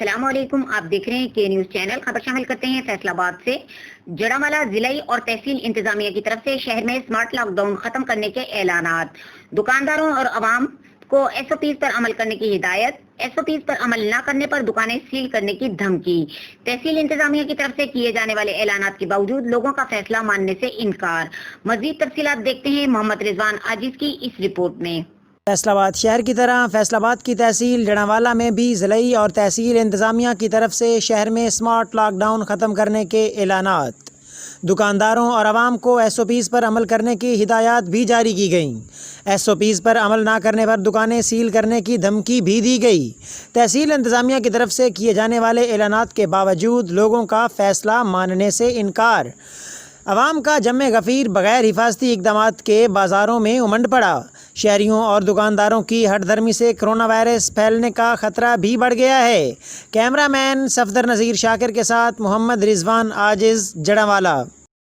السلام علیکم، آپ دیکھ رہے ہیں کے نیوز چینل۔ خبر شامل کرتے ہیں فیصل آباد سے۔ جڑاوالا ضلعی اور تحصیل انتظامیہ کی طرف سے شہر میں سمارٹ لاک ڈاؤن ختم کرنے کے اعلانات، دکانداروں اور عوام کو ایس او پیز پر عمل کرنے کی ہدایت، ایس او پیز پر عمل نہ کرنے پر دکانیں سیل کرنے کی دھمکی۔ تحصیل انتظامیہ کی طرف سے کیے جانے والے اعلانات کے باوجود لوگوں کا فیصلہ ماننے سے انکار۔ مزید تفصیلات دیکھتے ہیں محمد رضوان عاجز کی اس رپورٹ میں۔ فیصل آباد شہر کی طرح فیصل آباد کی تحصیل جڑاوالا میں بھی ضلعی اور تحصیل انتظامیہ کی طرف سے شہر میں سمارٹ لاک ڈاؤن ختم کرنے کے اعلانات، دکانداروں اور عوام کو ایس او پیز پر عمل کرنے کی ہدایات بھی جاری کی گئیں۔ ایس او پیز پر عمل نہ کرنے پر دکانیں سیل کرنے کی دھمکی بھی دی گئی۔ تحصیل انتظامیہ کی طرف سے کیے جانے والے اعلانات کے باوجود لوگوں کا فیصلہ ماننے سے انکار۔ عوام کا جم غفیر بغیر حفاظتی اقدامات کے بازاروں میں امنڈ پڑا۔ شہریوں اور دکانداروں کی ہٹ دھرمی سے کرونا وائرس پھیلنے کا خطرہ بھی بڑھ گیا ہے۔ کیمرہ مین صفدر نذیر شاکر کے ساتھ محمد رضوان عاجز، جڑاوالا۔